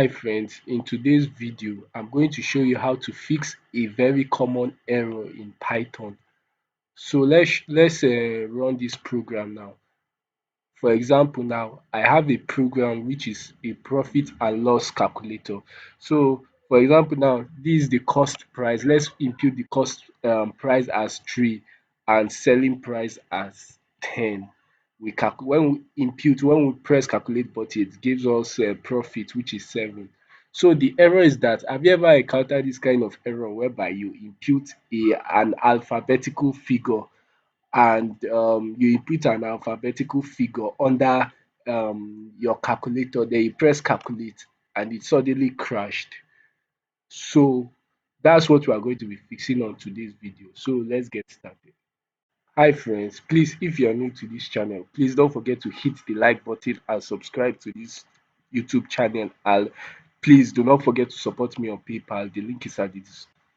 Hi friends, in today's video I'm going to show you how to fix a very common error in Python. So let's run this program now. For example now, I have a program which is a profit and loss calculator. So for example now, this is the cost price. Let's input the cost price as 3 and selling price as 10. When we press calculate button, it gives us profit which is 7. So the error is that, have you ever encountered this kind of error whereby you input an alphabetical figure and you input an alphabetical figure under your calculator, then you press calculate and it suddenly crashed? So that's what we are going to be fixing on today's video. So let's get started. Hi friends, please, if you are new to this channel, please don't forget to hit the like button and subscribe to this YouTube channel, and please do not forget to support me on PayPal. The link is at the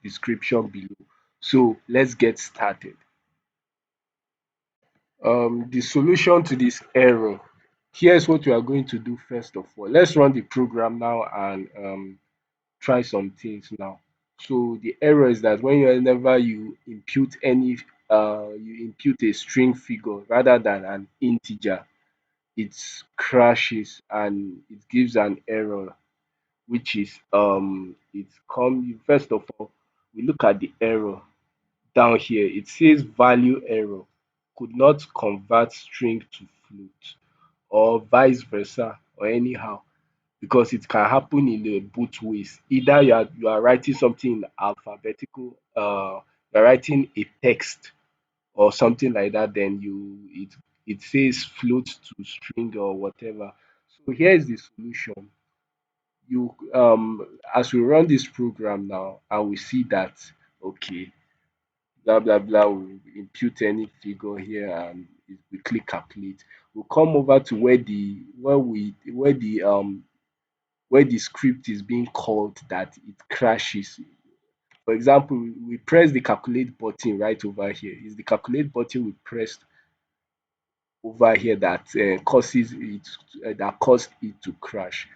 description below. So let's get started. The solution to this error, here's what we are going to do. First of all, let's run the program now and try some things now. So the error is that whenever you input you input a string figure rather than an integer, it crashes and it gives an error, which is first of all, we look at the error. Down here it says value error, could not convert string to float, or vice versa, or anyhow, because it can happen in both ways. Either you are writing something in alphabetical, you are writing a text or something like that, then it says float to string or whatever. So here is the solution. You As we run this program now and we see that, okay, blah blah blah, we input any figure here and we click calculate, we'll come over to where the script is being called that it crashes. For example, we press the calculate button right over here. It's the calculate button we pressed over here that caused it to crash.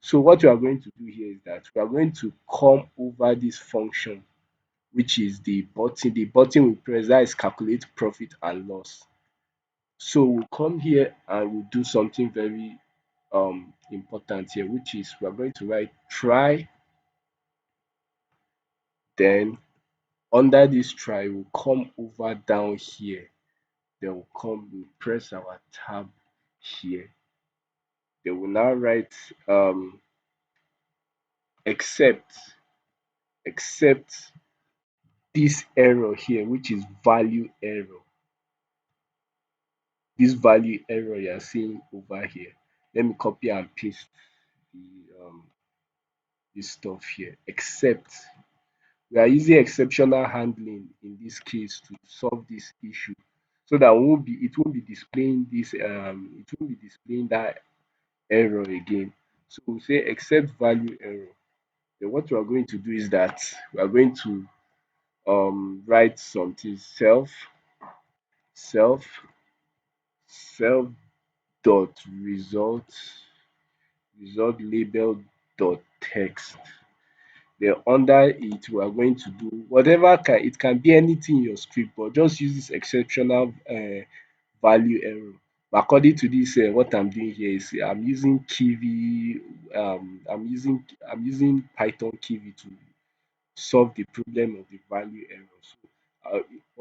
So what we are going to do here is that we are going to come over this function, which is the button we press, that is calculate profit and loss. So we'll come here and we'll do something very important here, which is we are going to write try. Then under this try, we'll come over down here. Then we'll press our tab here. Then we'll now write except except this error here, which is value error. This value error you are seeing over here. Let me copy and paste this stuff here. Except we are using exceptional handling in this case to solve this issue, so that it won't be displaying that error again. So we say except value error. Then what we are going to do is that we are going to write something self self dot result label dot text. Then under it we are going to do whatever, it can be anything in your script, but just use this exceptional value error. But according to this, what I'm doing here is I'm using Kiwi. I'm using Python Kiwi to solve the problem of the value error. So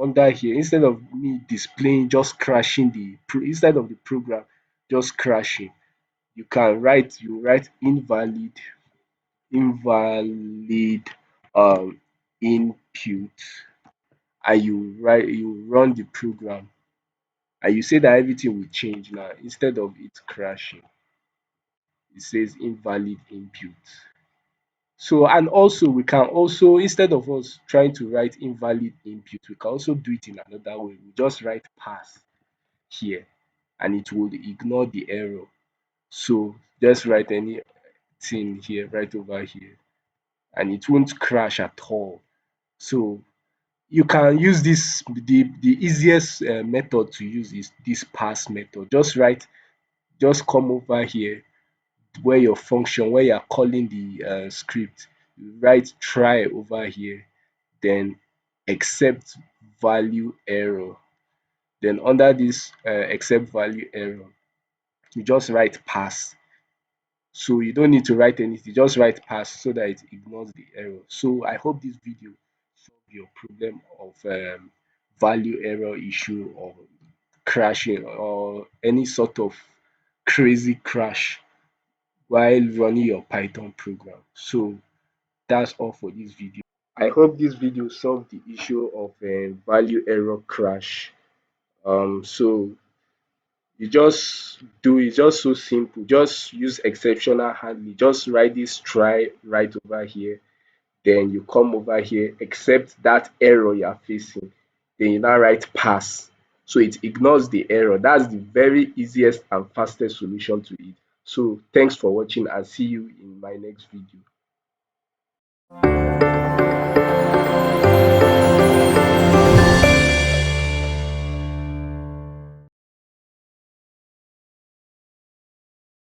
under here, instead of me displaying just crashing instead of the program just crashing, you write invalid input, and you run the program, and you say that everything will change now. Instead of it crashing, it says invalid input. So, and also we can also, instead of us trying to write invalid input, we can also do it in another way. We just write pass here and it will ignore the error. So just write anything here right over here and it won't crash at all. So you can use the easiest method to use is this pass method. Just come over here, where your function, where you're calling the script, you write try over here, then except value error. Then under this except value error, you just write pass. So you don't need to write anything, just write pass so that it ignores the error. So I hope this video solve your problem of value error issue or crashing or any sort of crazy crash while running your Python program. So that's all for this video. I hope this video solved the issue of value error crash. So you just do it's just so simple. Just use exceptional handling. Just write this try right over here. Then you come over here, accept that error you are facing. Then you now write pass. So it ignores the error. That's the very easiest and fastest solution to it. So thanks for watching and see you in my next video.